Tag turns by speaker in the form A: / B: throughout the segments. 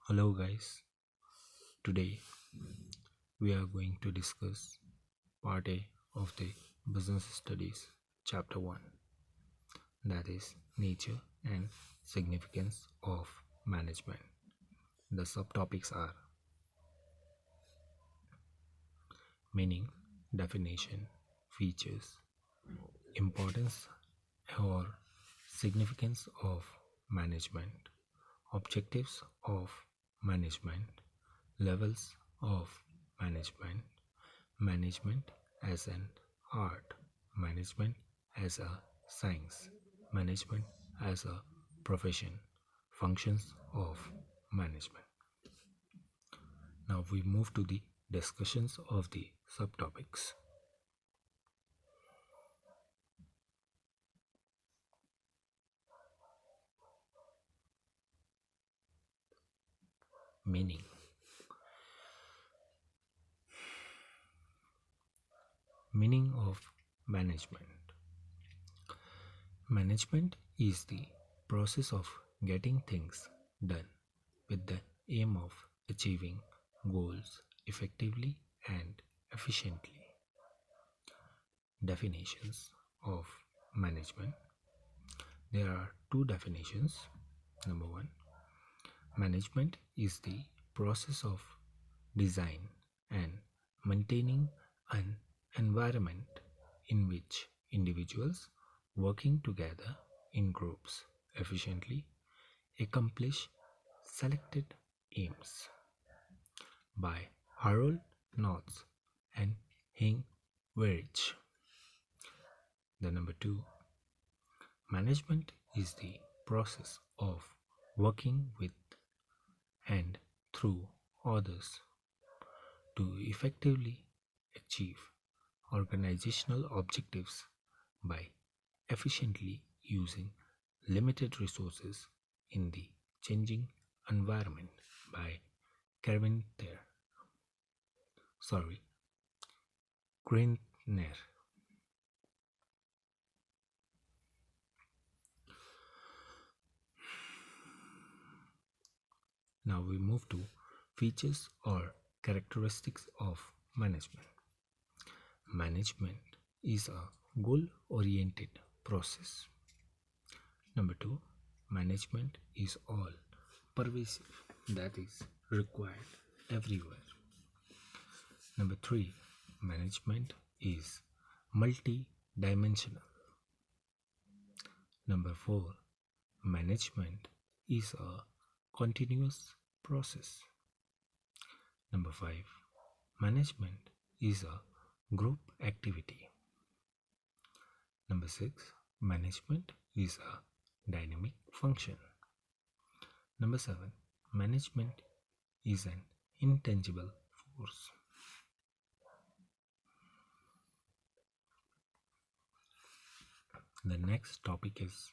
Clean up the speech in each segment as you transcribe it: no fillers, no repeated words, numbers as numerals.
A: Hello, guys. Today we are going to discuss part A of the Business Studies, Chapter 1, that is Nature and Significance of Management. The subtopics are meaning, definition, features, importance or significance of management, objectives of management, levels of management, management as an art, management as a science, management as a profession, functions of management. Now we move to the discussions of the subtopics. Meaning. Meaning of management. Management is the process of getting things done with the aim of achieving goals effectively and efficiently. Definitions of management. There are two definitions. Number one, management is the process of design and maintaining an environment in which individuals working together in groups efficiently accomplish selected aims. By Harold Knowles and Hing Verich. The number two, management is the process of working with and through others to effectively achieve organizational objectives by efficiently using limited resources in the changing environment by Carpenter. Greiner. Now we move to features or characteristics of management. Management is a goal-oriented process. Number two, management is all pervasive, that is required everywhere. Number three, management is multi-dimensional. Number four, management is a continuous process. Number five, management is a group activity. Number six, management is a dynamic function. Number seven, management is an intangible force. The next topic is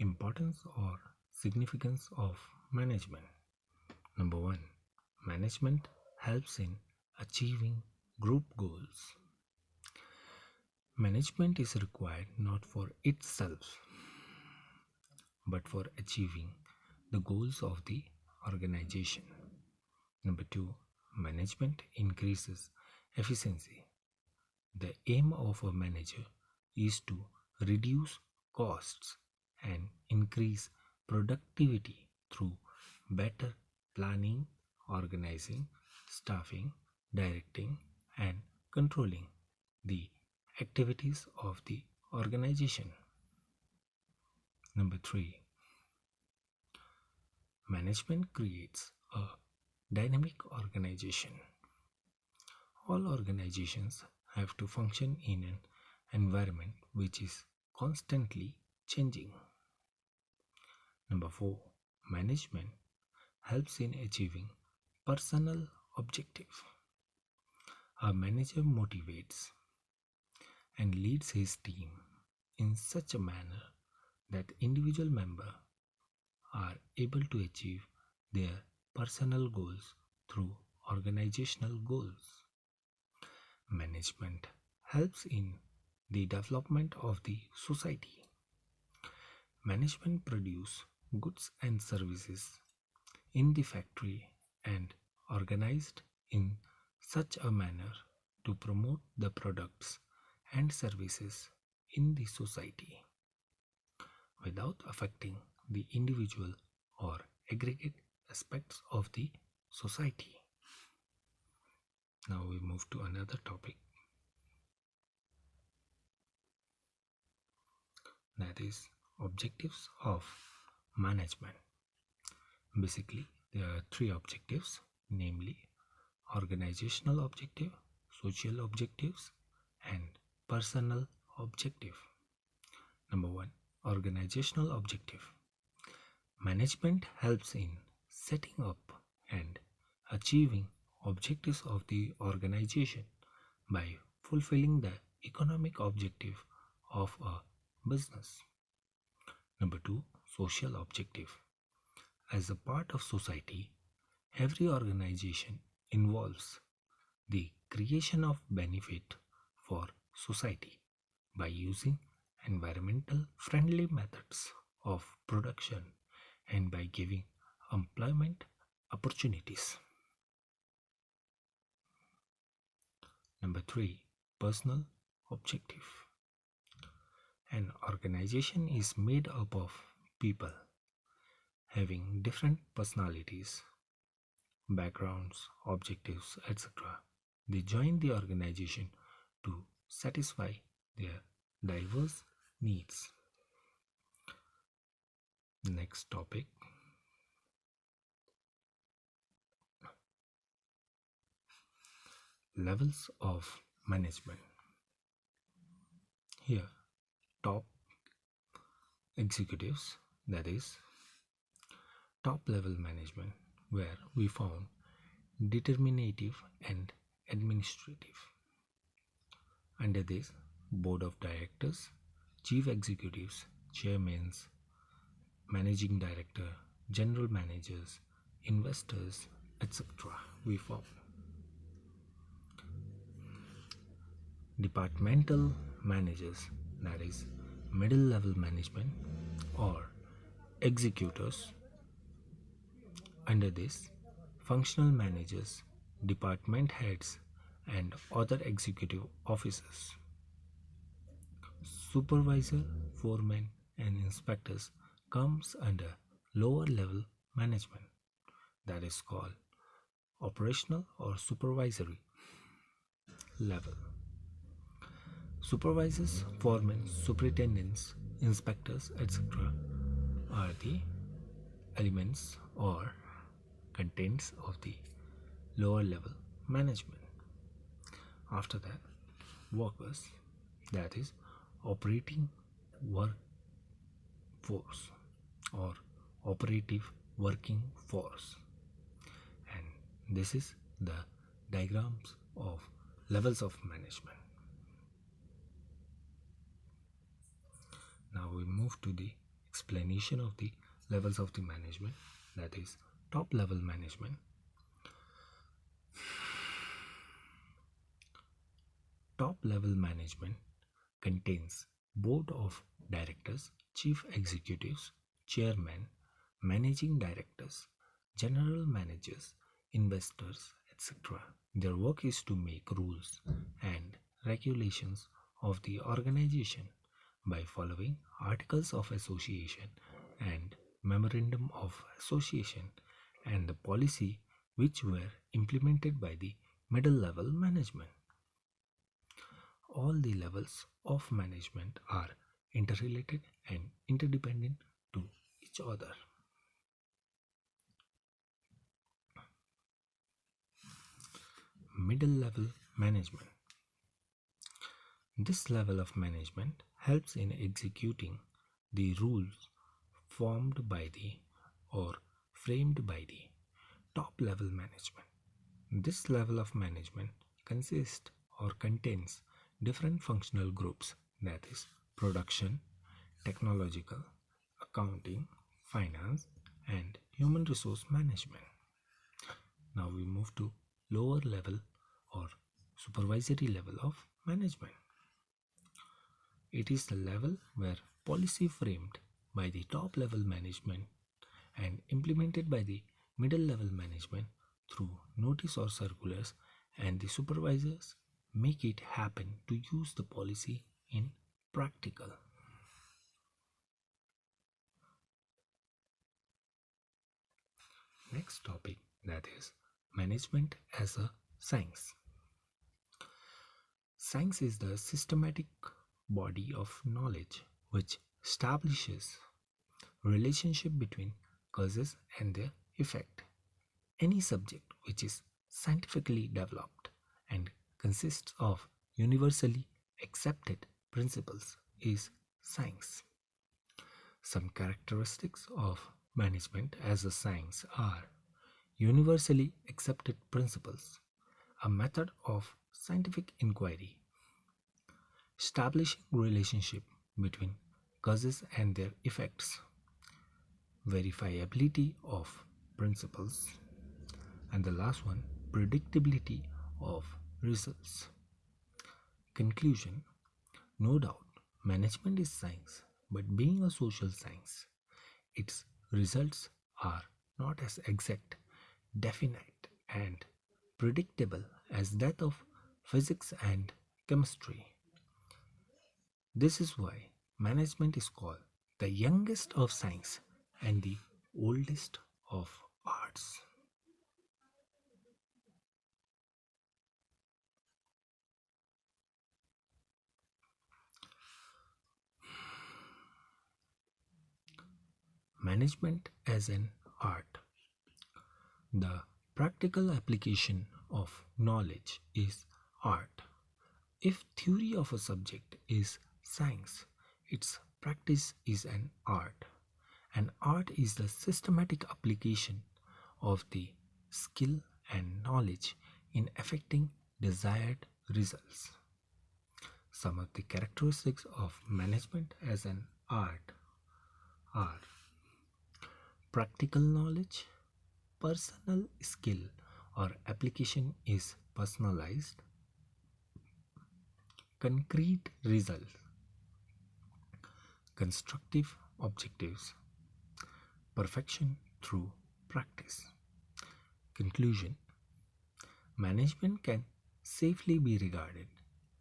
A: importance or significance of management. Number one, management helps in achieving group goals. Management is required not for itself, but for achieving the goals of the organization. Number two, management increases efficiency. The aim of a manager is to reduce costs and increase productivity through better planning, organizing, staffing, directing, and controlling the activities of the organization. Number three, management creates a dynamic organization. All organizations have to function in an environment which is constantly changing. Number four, management helps in achieving personal objective. A manager motivates and leads his team in such a manner that individual members are able to achieve their personal goals through organizational goals. Management helps in the development of the society. Management produces goods and services in the factory and organized in such a manner to promote the products and services in the society without affecting the individual or aggregate aspects of the society. Now we move to another topic, that is objectives of management. Basically, there are three objectives, namely organizational objective, social objectives, and personal objective. Number one, organizational objective. Management helps in setting up and achieving objectives of the organization by fulfilling the economic objective of a business. Number two, social objective. As a part of society, every organization involves the creation of benefit for society by using environmental friendly methods of production and by giving employment opportunities. Number three, personal objective. An organization is made up of people having different personalities, backgrounds, objectives, etc. They join the organization to satisfy their diverse needs. Next topic, levels of management. Here, top executives, that is top level management, where we found determinative and administrative. Under this, board of directors, chief executives, chairmen, managing director, general managers, investors, etc. we found. Departmental managers, that is middle level management or executors. Under this, functional managers, department heads, and other executive officers. Supervisor, foremen, and inspectors comes under lower level management, that is called operational or supervisory level. Supervisors, foremen, superintendents, inspectors, etc. are the elements or contents of the lower level management. After that, workers, that is operating workforce or operative working force, and this is the diagrams of levels of management. Now we move to the explanation of the levels of the management, that is top level management. Top level management contains board of directors, chief executives, chairmen, managing directors, general managers, investors, etc. Their work is to make rules and regulations of the organization by following articles of association and memorandum of association and the policy which were implemented by the middle level management. All the levels of management are interrelated and interdependent to each other. Middle level management. This level of management helps in executing the rules formed by the or framed by the top level management. This level of management consists or contains different functional groups, that is production, technological, accounting, finance, and human resource management. Now we move to lower level or supervisory level of management. It is the level where policy framed by the top level management and implemented by the middle level management through notice or circulars, and the supervisors make it happen to use the policy in practical. Next topic, that is management as a science. Science is the systematic body of knowledge which establishes relationship between causes and their effect. Any subject which is scientifically developed and consists of universally accepted principles is science. Some characteristics of management as a science are universally accepted principles, a method of scientific inquiry, establishing relationship between causes and their effects, verifiability of principles, and the last one, predictability of results. Conclusion: no doubt, management is science, but being a social science, its results are not as exact, definite, and predictable as that of physics and chemistry. This is why management is called the youngest of science and the oldest of arts. Management as an art. The practical application of knowledge is art. If theory of a subject is science, its practice is an art. And art is the systematic application of the skill and knowledge in effecting desired results. Some of the characteristics of management as an art are practical knowledge, personal skill or application is personalized, concrete results, constructive objectives, perfection through practice. Conclusion: management can safely be regarded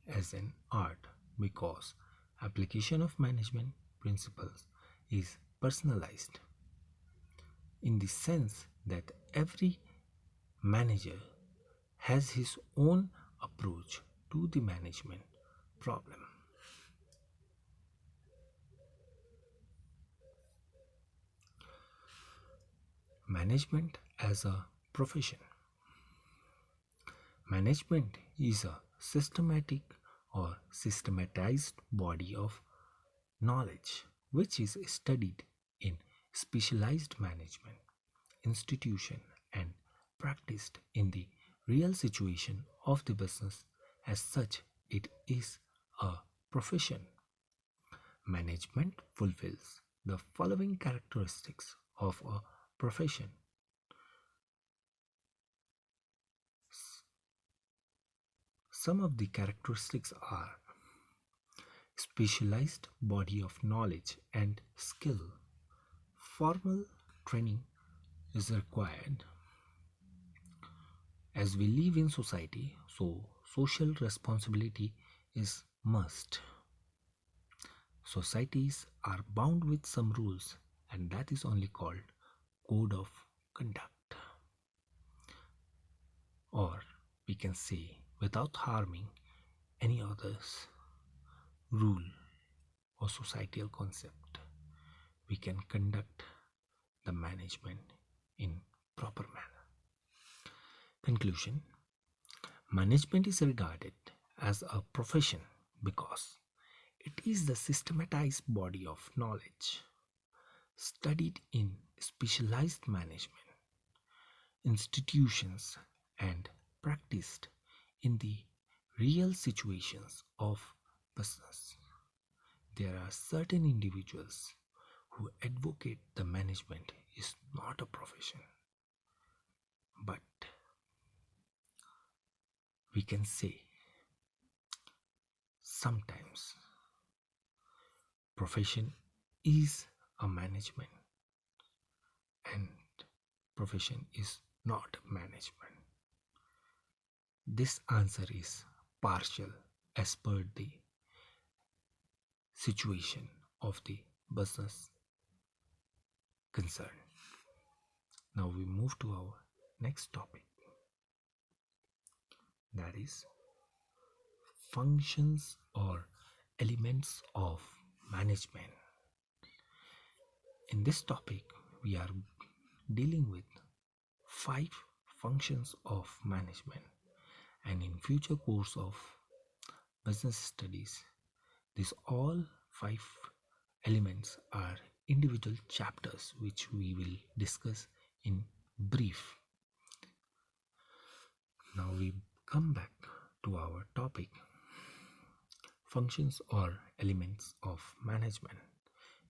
A: as an art because application of management principles is personalized in the sense that every manager has his own approach to the management problem. Management as a profession. Management is a systematic or systematized body of knowledge which is studied in specialized management institution and practiced in the real situation of the business. As such, it is a profession. Management fulfills the following characteristics of a profession. Some of the characteristics are specialized body of knowledge and skill. Formal training is required. As we live in society, so social responsibility is must. Societies are bound with some rules, and that is only called code of conduct. Or we can say, without harming any others, rule or societal concept, we can conduct the management in proper manner. Conclusion: management is regarded as a profession because it is the systematized body of knowledge studied in specialized management institutions and practiced in the real situations of business. There are certain individuals who advocate the management is not a profession, but we can say sometimes profession is a management, and profession is not management? This answer is partial as per the situation of the business concern. Now we move to our next topic, that is functions or elements of management. In this topic, we are dealing with 5 functions of management, and in future course of business studies, these all 5 elements are individual chapters which we will discuss in brief. Now we come back to our topic, functions or elements of management.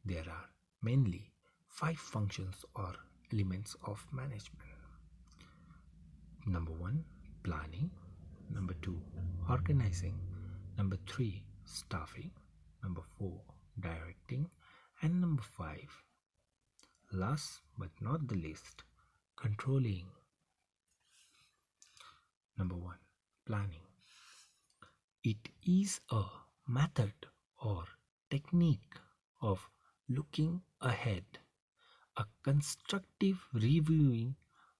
A: There are mainly 5 functions or elements of management. Number 1, planning. Number 2, organizing. Number 3, staffing. Number 4, directing. And number 5, last but not the least, controlling. Number 1, planning. It is a method or technique of looking ahead, a constructive reviewing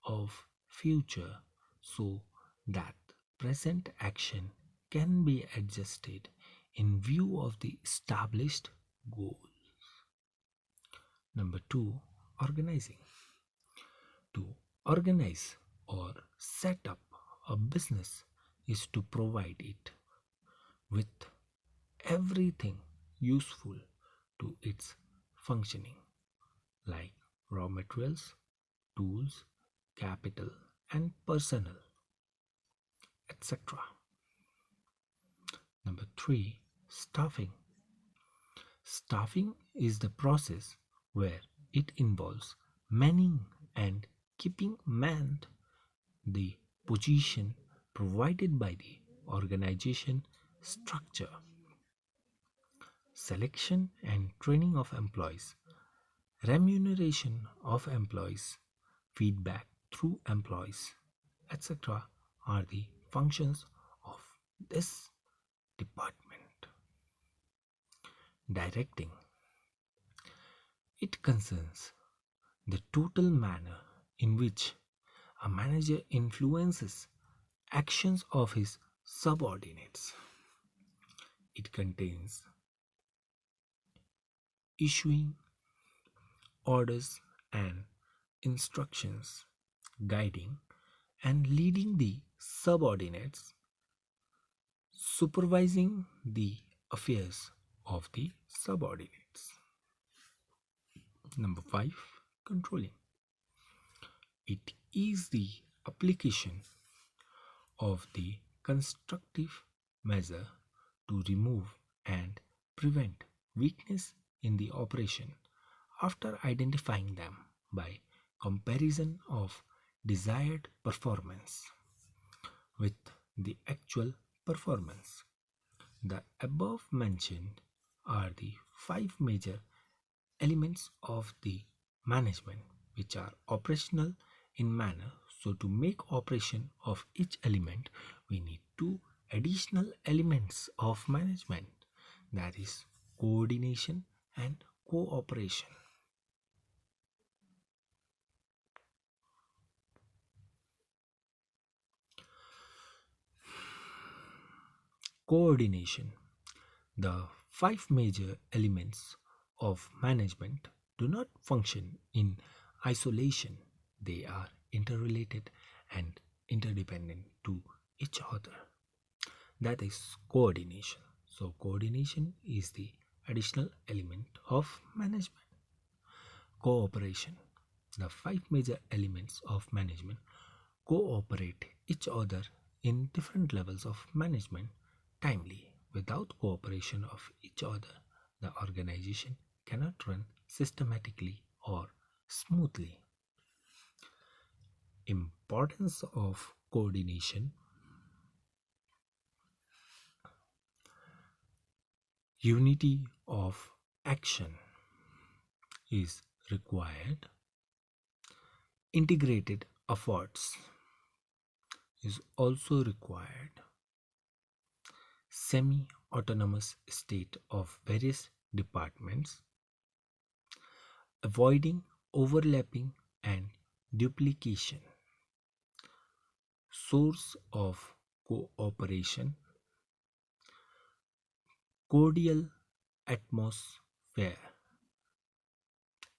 A: of future so that present action can be adjusted in view of the established goals. Number 2, organizing. To organize or set up a business is to provide it with everything useful to its functioning, like raw materials, tools, capital, and personnel, etc. Number 3, staffing. Staffing is the process where it involves manning and keeping manned the position provided by the organization structure. Selection and training of employees, remuneration of employees, feedback through employees, etc. are the functions of this department. Directing. It concerns the total manner in which a manager influences actions of his subordinates. It contains issuing orders and instructions, guiding and leading the subordinates, supervising the affairs of the subordinates. Number 5, controlling. It is the application of the constructive measure to remove and prevent weakness in the operation after identifying them by comparison of desired performance with the actual performance. The above mentioned are the 5 major elements of the management which are operational in manner. So to make operation of each element, we need 2 additional elements of management, that is coordination and cooperation. Coordination. The 5 major elements of management do not function in isolation. They are interrelated and interdependent to each other. That is coordination. So coordination is the additional element of management. Cooperation. The 5 major elements of management cooperate each other in different levels of management timely. Without cooperation of each other, the organization cannot run systematically or smoothly. Importance of coordination. Unity of action is required. Integrated efforts is also required. Semi-autonomous state of various departments, avoiding overlapping and duplication, source of cooperation, cordial atmosphere,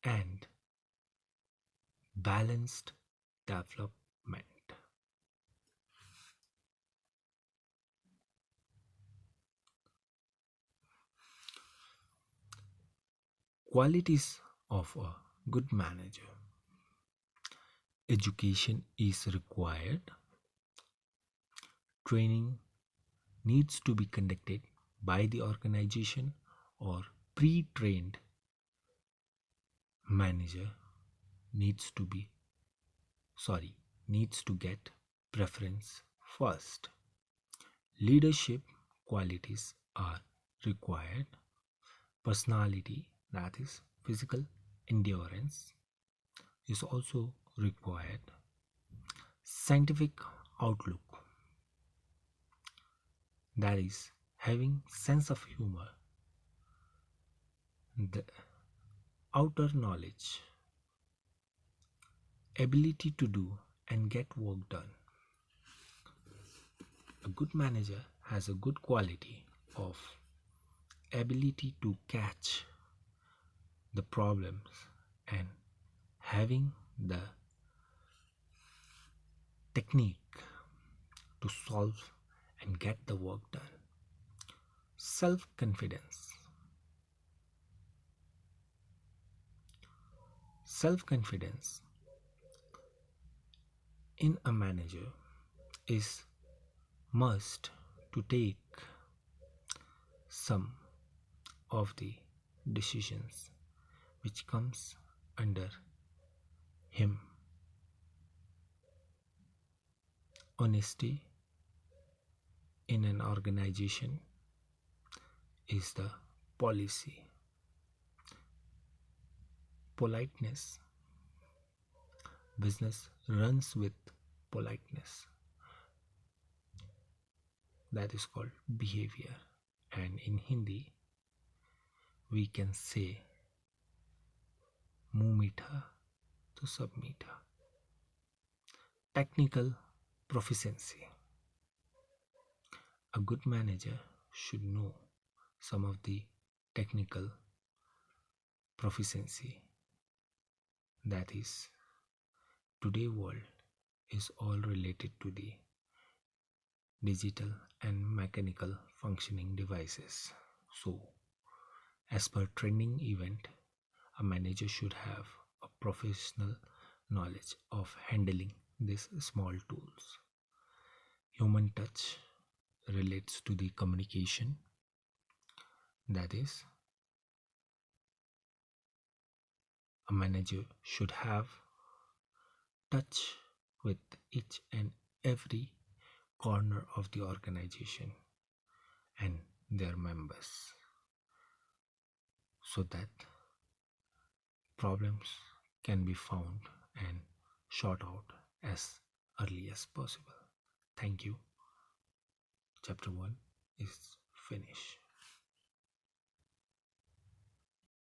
A: and balanced development. Qualities of a good manager. Education is required. Training needs to be conducted by the organization or pre-trained manager needs to be needs to get preference first. Leadership qualities are required. Personality, that is physical endurance, is also required. Scientific outlook, that is having sense of humor, the outer knowledge, ability to do and get work done. A good manager has a good quality of ability to catch the problems and having the technique to solve and get the work done. Self confidence. Self confidence in a manager is must to take some of the decisions which comes under him. Honesty in an organization is the policy. Politeness. Business runs with politeness. That is called behavior. And in Hindi, we can say मुंह मीठा तो सब मीठा. Technical proficiency. A good manager should know some of the technical proficiency. That is, today world is all related to the digital and mechanical functioning devices. So, as per trending event, a manager should have a professional knowledge of handling these small tools. Human touch relates to the communication. That is, a manager should have touch with each and every corner of the organization and their members so that problems can be found and sought out as early as possible. Thank you. Chapter 1 is finished.